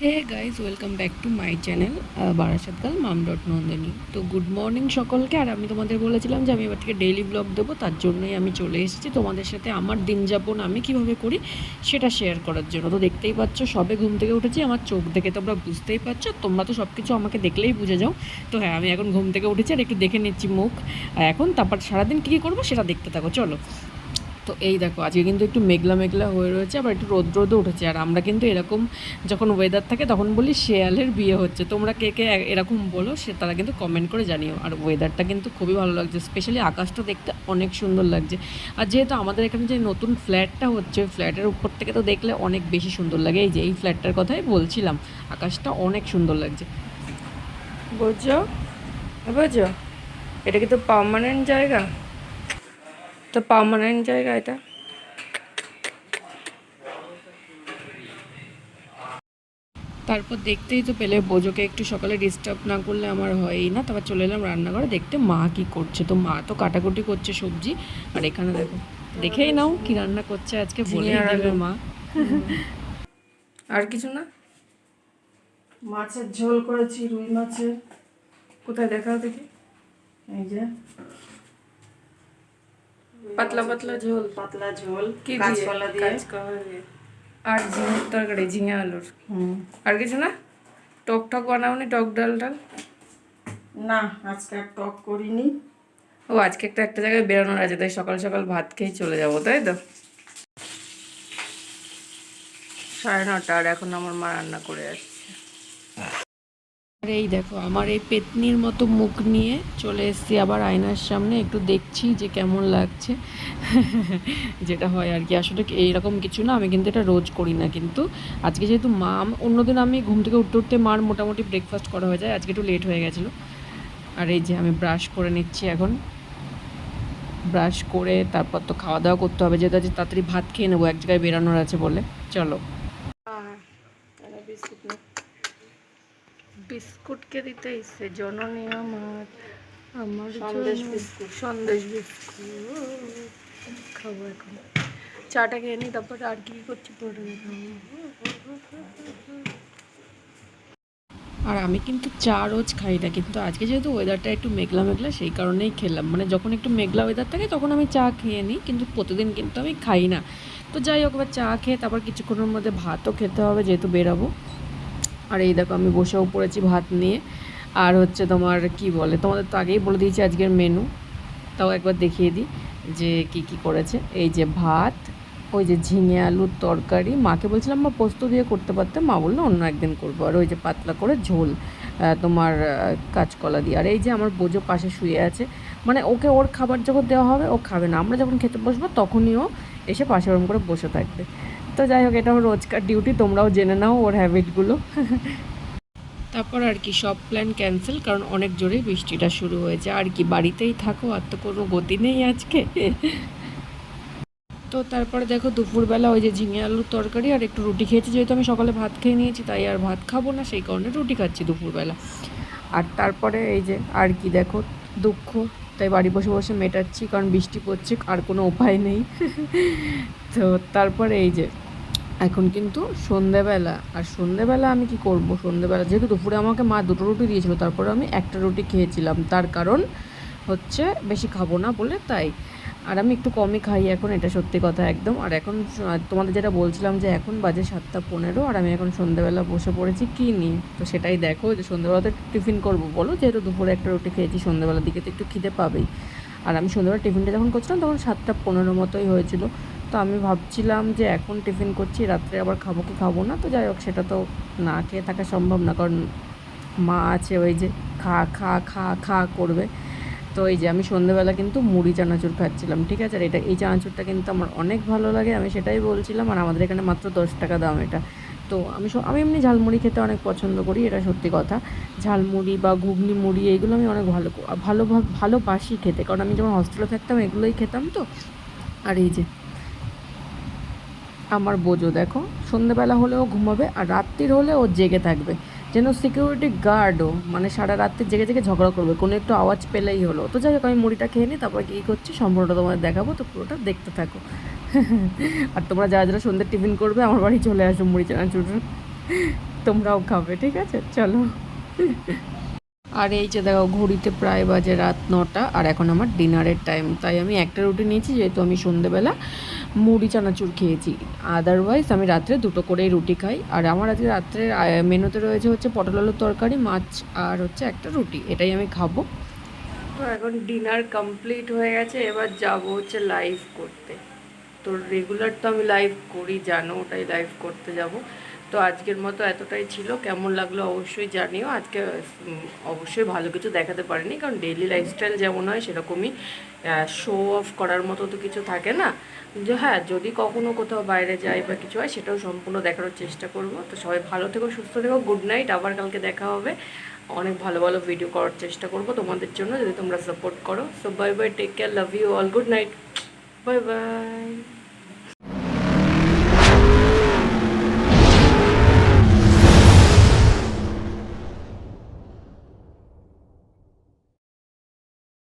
Hey guys, welcome back to my channel বারাসাতকাল মাম.নন্দিনী। তো গুড মর্নিং সকলকে। আর আমি তোমাদের বলেছিলাম যে আমি এবার থেকে ডেইলি ব্লগ দেবো, তার জন্যই আমি চলে এসেছি তোমাদের সাথে আমার দিন যাপন আমি কীভাবে করি সেটা শেয়ার করার জন্য। তো দেখতেই পাচ্ছ, সবে ঘুম থেকে উঠেছি, আমার চোখ দেখে তোমরা বুঝতেই পারছো, তোমরা তো সব কিছু আমাকে দেখলেই বুঝে যাও। তো হ্যাঁ, আমি এখন ঘুম থেকে উঠেছি আর একটু দেখে নিচ্ছি মুখ। আর এখন তারপর সারাদিন কী করবো সেটা দেখতে থাকো, চলো। তো এই দেখো, আজকে কিন্তু একটু মেঘলা মেঘলা হয়ে রয়েছে, আবার একটু রোদও উঠেছে। আর আমরা কিন্তু এরকম যখন ওয়েদার থাকে তখন বলি শেয়ালের বিয়ে হচ্ছে। তোমরা কে কে এরকম বলো সে তারা কিন্তু কমেন্ট করে জানিও। আর ওয়েদারটা কিন্তু খুবই ভালো লাগছে, স্পেশালি আকাশটা দেখতে অনেক সুন্দর লাগছে। আর যেহেতু আমাদের এখানে যে নতুন ফ্ল্যাটটা হচ্ছে, ফ্ল্যাটের উপর থেকে তো দেখলে অনেক বেশি সুন্দর লাগে। এই যে এই ফ্ল্যাটটার কথাই বলছিলাম, আকাশটা অনেক সুন্দর লাগছে। বুঝছো বুঝছো, এটা কিন্তু পার্মানেন্ট জায়গা, তো পার্মানেন্ট জায়গা এটা। তারপর দেখতেই তো পেলে, বোজোকে একটু সকালে ডিস্টার্ব না করলে আমার হয়ই না। তারপর চলে এলাম রান্নাঘরে দেখতে মা কি করছে। তো মা তো কাটাকুটি করছে সবজি। আর এখানে দেখো, দেখেই নাও কি রান্না করছে আজকে, বলেই দেবে মা। আর কিছু না, মাছের ঝোল করেছি, রুই মাছের। কোথায় দেখাও দেখি। এই যে পাতলা পাতলা ঝোল, পাতলা ঝোল কি কাঁচকলা দিয়ে। কাঁচকলা দিয়ে আর ঝিঙের তরকারি, ঝিঙে আলুর। হুম, আর কিছু না? টক টক বানাওনি? টক ডাল ডাল? না, আজকে আর টক করিনি। ও আজকে একটা জায়গায় বেরোনোর আছে, তাই সকাল সকাল ভাত খেয়েই চলে যাবো, তাই তো। 9:30, আর এখন আমার মা রান্না করে আসছে। আর এই দেখো, আমার এই পেতনির মতো মুখ নিয়ে চলে এসেছি আবার আয়নার সামনে, একটু দেখছি যে কেমন লাগছে। যেটা হয় আর কি, আসলে এইরকম কিছু না, আমি কিন্তু এটা রোজ করি না। কিন্তু আজকে যেহেতু মা, অন্যদিন আমি ঘুম থেকে উঠতে উঠতে মার মোটামুটি ব্রেকফাস্ট করা হয়ে যায়, আজকে একটু লেট হয়ে গেছিলো। আর এই যে আমি ব্রাশ করে নিচ্ছি এখন। ব্রাশ করে তারপর তো খাওয়া দাওয়া করতে হবে, যেহেতু আজকে তাড়াতাড়ি ভাত খেয়ে নেবো, এক জায়গায় বেরানোর আছে বলে। চলো। বিস্কুটকে দিতে এসছে জননী আমার, আমার সন্দেশ বিস্কুট। সন্দেশ বিস্কুট খাবো এখন। চাটা খেয়ে নিই, তারপরে আর কি করছি পরে দেখাবো। আর আমি কিন্তু চা রোজ খাই না, কিন্তু আজকে যেহেতু ওয়েদারটা একটু মেঘলা মেঘলা, সেই কারণেই খেলাম। মানে যখন একটু মেঘলা ওয়েদার থাকে তখন আমি চা খেয়ে নিই, কিন্তু প্রতিদিন কিন্তু আমি খাই না। তো যাই হোক, এবার চা খেয়ে তারপর কিছুক্ষণের মধ্যে ভাতও খেতে হবে, যেহেতু বেরাবো। আর এই দেখো, আমি বসেও পড়েছি ভাত নিয়ে। আর হচ্ছে তোমার কি বলে, তোমাদের তো আগেই বলে দিয়েছি আজকের মেনু, তাও একবার দেখিয়ে দিই যে কি কি করেছে। এই যে ভাত, ওই যে ঝিঙে আলুর তরকারি, মাকে বলছিলাম মা পোস্ত দিয়ে করতে পারতে, মা বললো অন্য একদিন করবো। আর ওই যে পাতলা করে ঝোল তোমার কাঁচকলা দিয়ে। আর এই যে আমার বোঝো পাশে শুয়ে আছে, মানে ওকে ওর খাবার যখন দেওয়া হবে ও খাবে না, আমরা যখন খেতে বসবো তখনই ও এসে পাশে ওরম করে বসে থাকবে। তো যাই হোক, এটা ওর রোজকার ডিউটি, তোমরাও জেনে নাও ওর হ্যাবিটগুলো। তারপর আর কি সব প্ল্যান ক্যান্সেল, কারণ অনেক জোরে বৃষ্টিটা শুরু হয়েছে। আর কি বাড়িতেই থাকো, আর তো কোনো গতি নেই আজকে। তো তারপরে দেখো দুপুরবেলা ওই যে ঝিঙে আলুর তরকারি আর একটু রুটি খেয়েছি, যেহেতু আমি সকালে ভাত খেয়ে নিয়েছি তাই আর ভাত খাবো না, সেই কারণে রুটি খাচ্ছি দুপুরবেলা। আর তারপরে এই যে আর কি দেখো, দুঃখ, তাই বাড়ি বসে বসে মেটাচ্ছি, কারণ বৃষ্টি পড়ছে, আর কোনো উপায় নেই। তো তারপরে এই যে এখন কিন্তু সন্ধেবেলা, আর সন্ধেবেলা আমি কি করব, সন্ধেবেলা যেহেতু দুপুরে আমাকে মা 2টো রুটি দিয়েছিল, তারপরে আমি একটা রুটি খেয়েছিলাম, তার কারণ হচ্ছে বেশি খাবো না বলে, তাই। আর আমি একটু কমই খাই এখন, এটা সত্যি কথা একদম। আর এখন তোমাদের যেটা বলছিলাম যে এখন বাজে 7:15, আর আমি এখন সন্ধেবেলা বসে পড়েছি কী নিয়ে, তো সেটাই দেখো যে সন্ধেবেলাতে টিফিন করবো বলো, যেহেতু দুপুরে একটা রুটি খেয়েছি, সন্ধেবেলার দিকে তো একটু খিদে পাবেই। আর আমি সন্ধ্যাবেলা টিফিনটা যখন করছিলাম তখন 7:15 মতোই হয়েছিল। তো আমি ভাবছিলাম যে এখন টিফিন করছি, রাত্রে আবার খাবো কি খাবো না। তো যাই হোক, সেটা তো না খেয়ে থাকা সম্ভব না, কারণ মা আছে ওই যে খা খা খা খা করবে। তো এই যে আমি সন্ধ্যেবেলা কিন্তু মুড়ি চানাচুর খাচ্ছিলাম, ঠিক আছে। আর এই চানাচুরটা কিন্তু আমার অনেক ভালো লাগে, আমি সেটাই বলছিলাম। আর আমাদের এখানে মাত্র 10 টাকা দাম এটা। তো আমি এমনি ঝালমুড়ি খেতে অনেক পছন্দ করি, এটা সত্যি কথা। ঝালমুড়ি বা ঘুগনি মুড়ি এইগুলো আমি অনেক ভালোবাসি খেতে, কারণ আমি যখন হস্টেলে থাকতাম এগুলোই খেতাম তো। আর এই যে আমার বোঝো দেখো, সন্ধ্যেবেলা হলেও ঘুমাবে, আর রাত্রির হলে ও জেগে থাকবে, যেন সিকিউরিটি গার্ডও, মানে সারা রাত্রি জেগে জেগে ঝগড়া করবে, কোনো একটু আওয়াজ পেলেই হলো। তো যাই হোক, আমি মুড়িটা খেয়ে নিই, তারপর কী করছি সম্পূর্ণটা তোমাদের দেখাবো, তো পুরোটা দেখতে থাকো। আর তোমরা যারা যারা সন্ধ্যের টিফিন করবে আমার বাড়ি চলে আসো মুড়ি চানাচুর। তোমরাও খাবে, ঠিক আছে? চলো। আর এই যে দেখো ঘড়িতে প্রায় বাজে রাত 9টা, আর এখন আমার ডিনারের টাইম। তাই আমি একটা রুটি নিয়েছি, যেহেতু আমি সন্ধেবেলা মুড়ি চানাচুর খেয়েছি। আদারওয়াইজ আমি রাত্রে দুটো করেই রুটি খাই। আর আমার আজকে রাত্রের মেনুতে রয়েছে হচ্ছে পটল আলুর তরকারি, মাছ, আর হচ্ছে একটা রুটি। এটাই আমি খাবো। তো এখন ডিনার কমপ্লিট হয়ে গেছে, এবার যাব হচ্ছে লাইভ করতে। তো রেগুলার তো আমি লাইভ করি, জানো, ওটাই লাইভ করতে যাব। তো আজকের মতো এতটাই ছিল। কেমন লাগলো অবশ্যই জানিও। আজকে অবশ্যই ভালো কিছু দেখাতে পারিনি, কারণ ডেইলি লাইফস্টাইল যেমন হয় সেরকমই, শো অফ করার মতো তো কিছু থাকে না। যে হ্যাঁ, যদি কখনো কোথাও বাইরে যাই বা কিছু হয়, সেটাও সম্পূর্ণ দেখানোর চেষ্টা করব। তো সবাই ভালো থেকো, সুস্থ থেকো, গুড নাইট। আবার কালকে দেখা হবে। অনেক ভালো ভালো ভিডিও করার চেষ্টা করব তোমাদের জন্য, যদি তোমরা সাপোর্ট করো। So bye bye, take care, love you all, good night, bye by.